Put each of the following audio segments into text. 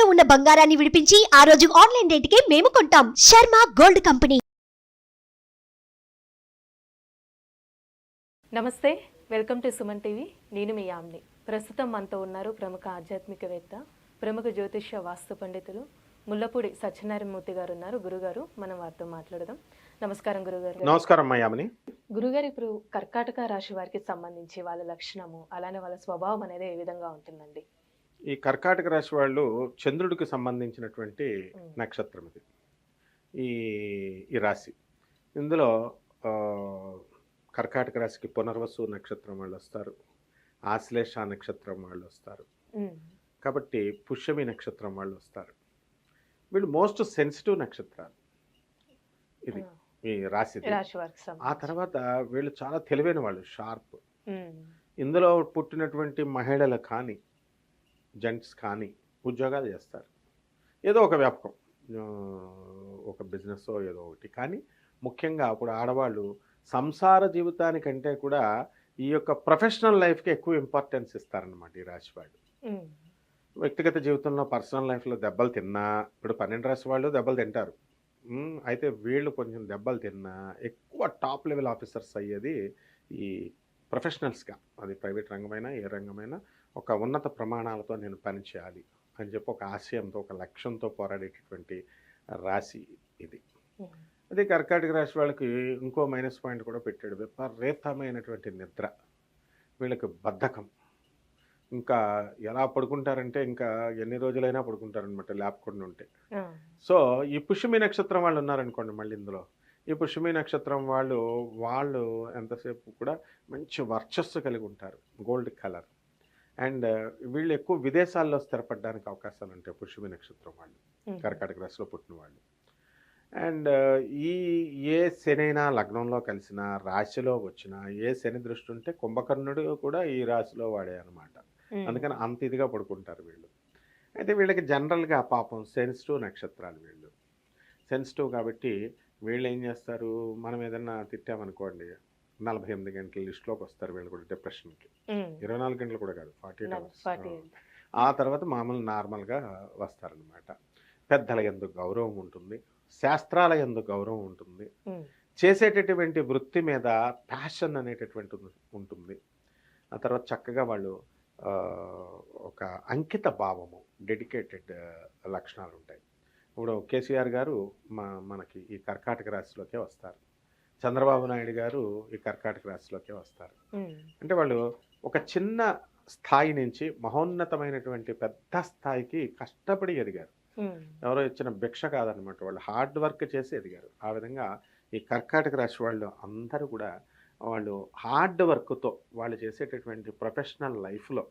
ఇంట్లో ఉన్న బంగారాన్ని విడిపించి ఆ రోజు ఆన్లైన్ రేటుకే మేము కొంటాం. Sharma gold company. నమస్తే, వెల్కమ్ టు సుమన్ టీవీ. నేను మీ యామ్ని. ప్రస్తుతం మనతో ఉన్నారు ప్రముఖ ఆధ్యాత్మికవేత్త, ప్రముఖ జ్యోతిష్య వాస్తు పండితులు ముల్లపూడి సత్యనారాయణమూర్తి గారు ఉన్నారు. గురుగారు, మనం వారితో మాట్లాడదాం. నమస్కారం గురుగారు. నమస్కారం యామిని. గురుగారు, ఇప్పుడు కర్కాటక రాశి వారికి సంబంధించి వాళ్ళ లక్షణము, అలానే వాళ్ళ స్వభావం అనేది ఏ విధంగా ఉంటుందండి? ఈ కర్కాటక రాశి వాళ్ళు చంద్రుడికి సంబంధించినటువంటి నక్షత్రం ఇది. ఈ ఈ రాశి ఇందులో కర్కాటక రాశికి పునర్వసు నక్షత్రం వాళ్ళు వస్తారు, ఆశ్లేష నక్షత్రం వాళ్ళు వస్తారు, కాబట్టి పుష్యమి నక్షత్రం వాళ్ళు వస్తారు. వీళ్ళు మోస్ట్ సెన్సిటివ్ నక్షత్రాలు ఇది ఈ రాశి. ఆ తర్వాత వీళ్ళు చాలా తెలివైన వాళ్ళు, షార్ప్. ఇందులో పుట్టినటువంటి మహిళలు కానీ జెంట్స్ కానీ ఉద్యోగాలు చేస్తారు, ఏదో ఒక వ్యాపకం, ఒక బిజినెస్ ఏదో ఒకటి. కానీ ముఖ్యంగా అప్పుడు ఆడవాళ్ళు సంసార జీవితానికంటే కూడా ఈ యొక్క ప్రొఫెషనల్ లైఫ్కి ఎక్కువ ఇంపార్టెన్స్ ఇస్తారనమాట ఈ రాశి వాళ్ళు. వ్యక్తిగత జీవితంలో పర్సనల్ లైఫ్లో దెబ్బలు తిన్నా, ఇప్పుడు 12 రాశి వాళ్ళు దెబ్బలు తింటారు. అయితే వీళ్ళు కొంచెం దెబ్బలు తిన్నా ఎక్కువ టాప్ లెవెల్ ఆఫీసర్స్ అయ్యేది ఈ ప్రొఫెషనల్స్గా. అది ప్రైవేట్ రంగమైనా ఏ రంగమైనా ఒక ఉన్నత ప్రమాణాలతో నేను పనిచేయాలి అని చెప్పి ఒక ఆశయంతో, ఒక లక్ష్యంతో పోరాడేటటువంటి రాశి ఇది. అదే కర్కాటక రాశి వాళ్ళకి ఇంకో మైనస్ పాయింట్ కూడా పెట్టాడు, విపరీతమైనటువంటి నిద్ర, వీళ్ళకి బద్ధకం. ఇంకా ఎలా పడుకుంటారంటే ఇంకా ఎన్ని రోజులైనా పడుకుంటారనమాట లేపకుండా ఉంటే. సో ఈ పుష్యమి నక్షత్రం వాళ్ళు ఉన్నారనుకోండి, మళ్ళీ ఇందులో ఈ పుష్యమి నక్షత్రం వాళ్ళు ఎంతసేపు కూడా మంచి వర్చస్సు కలిగి ఉంటారు, గోల్డ్ కలర్. అండ్ వీళ్ళు ఎక్కువ విదేశాల్లో స్థిరపడడానికి అవకాశాలు ఉంటాయి పుష్యమి నక్షత్రం వాళ్ళు, కర్కాటక రాశిలో పుట్టిన వాళ్ళు. అండ్ ఏ శనైనా లగ్నంలో కలిసిన, రాశిలో వచ్చిన, ఏ శని దృష్టి ఉంటే కుంభకర్ణుడు కూడా ఈ రాశిలో వాడే అనమాట. అందుకని అంత ఇదిగా పడుకుంటారు వీళ్ళు. అయితే వీళ్ళకి జనరల్గా పాపం సెన్సిటివ్ నక్షత్రాలు వీళ్ళు. సెన్సిటివ్ కాబట్టి వీళ్ళు ఏం చేస్తారు, మనం ఏదన్నా తిట్టామనుకోండి 48 గంటల లిస్టులోకి వస్తారు వీళ్ళు కూడా డిప్రెషన్కి. 24 గంటలు కూడా కాదు, 48 అవర్స్. ఆ తర్వాత మామూలు నార్మల్గా వస్తారనమాట. పెద్దల యందు గౌరవం ఉంటుంది, శాస్త్రాల యందు గౌరవం ఉంటుంది, చేసేటటువంటి వృత్తి మీద ప్యాషన్ అనేటటువంటి ఉంటుంది. ఆ తర్వాత చక్కగా వాళ్ళు ఒక అంకిత భావము, డెడికేటెడ్ లక్షణాలు ఉంటాయి. ఇప్పుడు కేసీఆర్ గారు మనకి ఈ కర్కాటక రాశిలోకే వస్తారు, చంద్రబాబు నాయుడు గారు ఈ కర్కాటక రాశిలోకే వస్తారు. అంటే వాళ్ళు ఒక చిన్న స్థాయి నుంచి మహోన్నతమైనటువంటి పెద్ద స్థాయికి కష్టపడి ఎదిగారు. ఎవరో ఇచ్చిన భిక్ష కాదనమాట, వాళ్ళు హార్డ్ వర్క్ చేసి ఎదిగారు. ఆ విధంగా ఈ కర్కాటక రాశి వాళ్ళు అందరూ కూడా వాళ్ళు హార్డ్ వర్క్తో వాళ్ళు చేసేటటువంటి ప్రొఫెషనల్ లైఫ్లో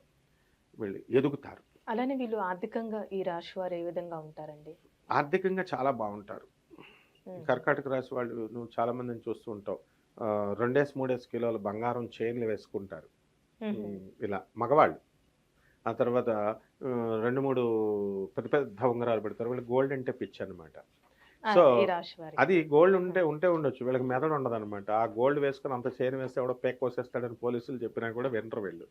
వీళ్ళు ఎదుగుతారు. అలానే వీళ్ళు ఆర్థికంగా ఈ రాశి వారు ఏ విధంగా ఉంటారండి? ఆర్థికంగా చాలా బాగుంటారు. కర్కాటక రాశి వాళ్ళు నువ్వు చాలా మందిని చూస్తూ ఉంటావు, 2-3 కిలోల బంగారం చైన్లు వేసుకుంటారు ఇలా మగవాళ్ళు. ఆ తర్వాత 2-3 పెద్ద పెద్ద ఉంగరాలు పెడతారు. వీళ్ళు గోల్డ్ అంటే పిచ్చి అనమాట. సో అది గోల్డ్ ఉంటే ఉండొచ్చు, వీళ్ళకి మెదడు ఉండదు అనమాట. ఆ గోల్డ్ వేసుకుని అంత చైన్ వేస్తే ఎవడో పేక్ కోసేస్తాడని పోలీసులు చెప్పినా కూడా వినరు వీళ్ళు.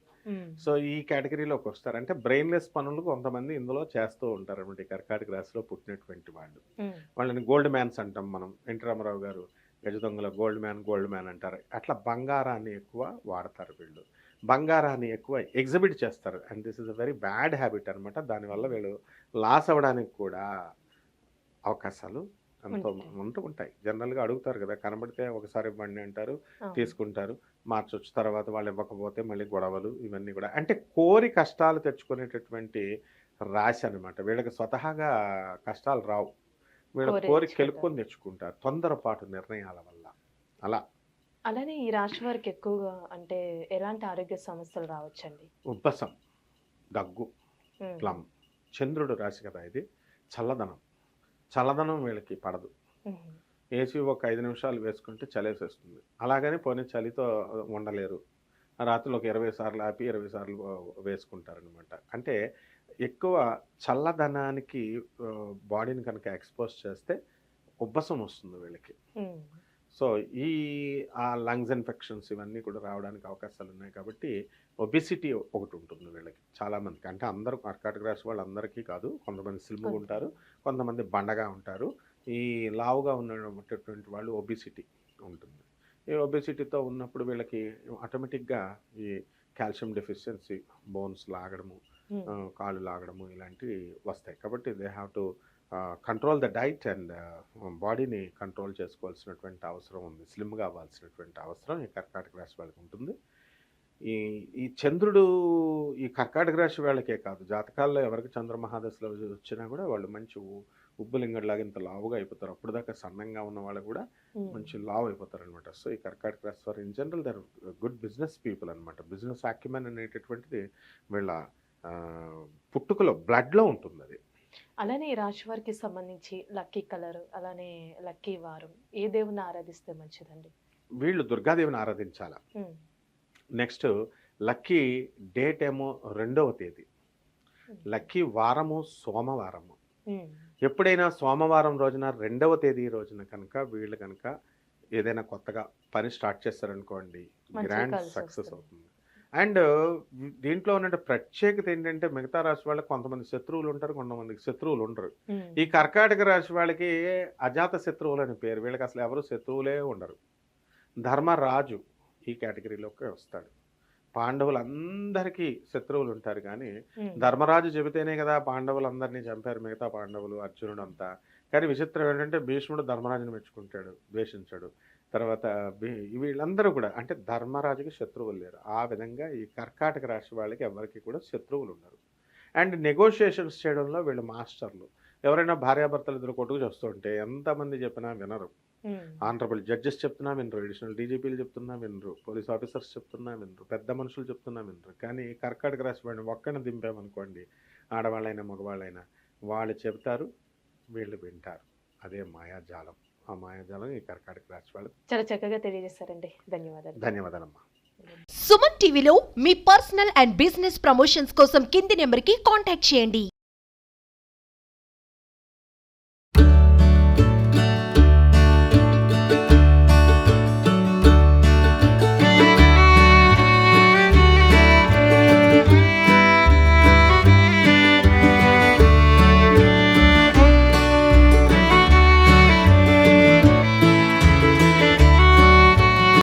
సో ఈ కేటగిరీలోకి వస్తారు. అంటే బ్రెయిన్లెస్ పనులు కొంతమంది ఇందులో చేస్తూ ఉంటారు అనమాట. ఈ కర్కాటక రాశిలో పుట్టినటువంటి వాళ్ళు, వాళ్ళని గోల్డ్ మ్యాన్స్ అంటాం మనం. ఎన్టీ రామారావు గారు గజ దొంగల గోల్డ్ మ్యాన్ అంటారు. అట్లా బంగారాన్ని ఎక్కువ వాడతారు వీళ్ళు, బంగారాన్ని ఎక్కువ ఎగ్జిబిట్ చేస్తారు. And this is a very bad habit అనమాట. దానివల్ల వీళ్ళు లాస్ అవ్వడానికి కూడా అవకాశాలు ఉంటూ ఉంటాయి. జనరల్గా అడుగుతారు కదా, కనబడితే ఒకసారి ఇవ్వండి అంటారు, తీసుకుంటారు, మార్చొచ్చు, తర్వాత వాళ్ళు ఇవ్వకపోతే మళ్ళీ గొడవలు, ఇవన్నీ కూడా. అంటే కోరి కష్టాలు తెచ్చుకునేటటువంటి రాశి అనమాట. వీళ్ళకి స్వతహాగా కష్టాలు రావు, వీళ్ళ కోరి కెలుక్కొని తెచ్చుకుంటారు తొందరపాటు నిర్ణయాల వల్ల. అలానే ఈ రాశి వారికి ఎక్కువగా అంటే ఎలాంటి ఆరోగ్య సమస్యలు రావచ్చండి? ఉబ్బసం, దగ్గు, ప్లమ్. చంద్రుడు రాశి కదా ఇది. చల్లదనం వీళ్ళకి పడదు. ఏసీ ఒక 5 నిమిషాలు వేసుకుంటే చలేసేస్తుంది. అలాగని పోనీ చలితో ఉండలేరు, రాత్రులు ఒక 20 సార్లు ఆపి 20 సార్లు వేసుకుంటారనమాట. అంటే ఎక్కువ చల్లదనానికి బాడీని కనుక ఎక్స్పోజ్ చేస్తే ఉబ్బసం వస్తుంది వీళ్ళకి. సో ఈ లంగ్స్ ఇన్ఫెక్షన్స్ ఇవన్నీ కూడా రావడానికి అవకాశాలు ఉన్నాయి. కాబట్టి ఒబిసిటీ ఒకటి ఉంటుంది వీళ్ళకి చాలామందికి. అంటే అందరూ కర్కాటక రాశి వాళ్ళందరికీ కాదు, కొంతమంది స్లిమ్గా ఉంటారు, కొంతమంది బండగా ఉంటారు. ఈ లావుగా ఉన్నటువంటి వాళ్ళు ఒబిసిటీ ఉంటుంది. ఈ ఒబిసిటీతో ఉన్నప్పుడు వీళ్ళకి ఆటోమేటిక్గా ఈ కాల్షియం డెఫిషియన్సీ, బోన్స్ లాగడము, కాళ్ళు లాగడము ఇలాంటివి వస్తాయి. కాబట్టి they have to control the diet and బాడీని కంట్రోల్ చేసుకోవాల్సినటువంటి అవసరం ఉంది. స్లిమ్గా అవ్వాల్సినటువంటి అవసరం ఈ కర్కాటక రాశి వాళ్ళకి ఉంటుంది. ఈ ఈ చంద్రుడు ఈ కర్కాటక రాశి వాళ్ళకే కాదు, జాతకాల్లో ఎవరికి చంద్రమహాదశలో వచ్చినా కూడా వాళ్ళు మంచి ఉబ్బులింగడిలాగా ఇంత లావుగా అయిపోతారు. అప్పుడు దాకా సన్నంగా ఉన్న వాళ్ళు కూడా మంచి లావు అయిపోతారు అనమాట. సో ఈ కర్కాటక రాశి వారు in general they're good business people అనమాట. బిజినెస్ అక్యుమెన్ అనేటటువంటిది వీళ్ళ పుట్టుకలో బ్లడ్లో ఉంటుంది. అది అలానే ఈ రాశి వారికి సంబంధించి లక్కీ కలర్, అలానే లక్కీ వారం, ఏ దేవుని ఆరాధిస్తే మంచిదండి? వీళ్ళు దుర్గాదేవిని ఆరాధించాల. నెక్స్ట్ లక్కీ డేట్ ఏమో 2వ తేదీ, లక్కీ వారము సోమవారము. ఎప్పుడైనా సోమవారం రోజున 2వ తేదీ రోజున కనుక వీళ్ళు కనుక ఏదైనా కొత్తగా పని స్టార్ట్ చేస్తారనుకోండి, గ్రాండ్ సక్సెస్ అవుతుంది. అండ్ దీంట్లో ఉన్న ప్రత్యేకత ఏంటంటే మిగతా రాశి వాళ్ళకి కొంతమంది శత్రువులు ఉంటారు, కొంతమందికి శత్రువులు ఉండరు. ఈ కర్కాటక రాశి వాళ్ళకి అజాత శత్రువులు అని పేరు. వీళ్ళకి అసలు ఎవరు శత్రువులే ఉండరు. ధర్మరాజు ఈ కేటగిరీలోకి వస్తాడు. పాండవులందరికీ శత్రువులు ఉంటారు, కానీ ధర్మరాజు చెబితేనే కదా పాండవులందరినీ చంపారు మిగతా పాండవులు, అర్జునుడు అంతా. కానీ విచిత్రం ఏంటంటే భీష్ముడు ధర్మరాజుని మెచ్చుకుంటాడు, ద్వేషించాడు. తర్వాత వీళ్ళందరూ కూడా అంటే ధర్మరాజుకి శత్రువులు లేరు. ఆ విధంగా ఈ కర్కాటక రాశి వాళ్ళకి ఎవరికి కూడా శత్రువులు ఉన్నారు. అండ్ నెగోషియేషన్స్ చేయడంలో వీళ్ళు మాస్టర్లు. ఎవరైనా భార్యాభర్తలు ఇద్దరు కొట్టుకు చేస్తుంటే ఎంతమంది చెప్పినా వినరు. ఆనరబుల్ జడ్జెస్ చెప్తున్నా వినరు, అడిషనల్ డీజీపీలు చెప్తున్నా వినరు, పోలీస్ ఆఫీసర్స్ చెప్తున్నా వినరు, పెద్ద మనుషులు చెప్తున్నా వినరు. కానీ కర్కాటక రాశి వాడిని ఒక్కడిని దింపామనుకోండి, ఆడవాళ్ళైనా మగవాళ్ళైనా, వాళ్ళు చెప్తారు, వీళ్ళు వింటారు. అదే మాయాజాలం. ఆ మాయాజాలం ఈ కర్కాటక రాశి వాళ్ళు. చాలా చక్కగా తెలియజేస్తారండి. ధన్యవాదాలు. ధన్యవాదాలమ్మా. సుమన్ టీవీలో మీ పర్సనల్ అండ్ బిజినెస్ ప్రమోషన్స్ కోసం కింది నెంబర్కి కాంటాక్ట్ చేయండి.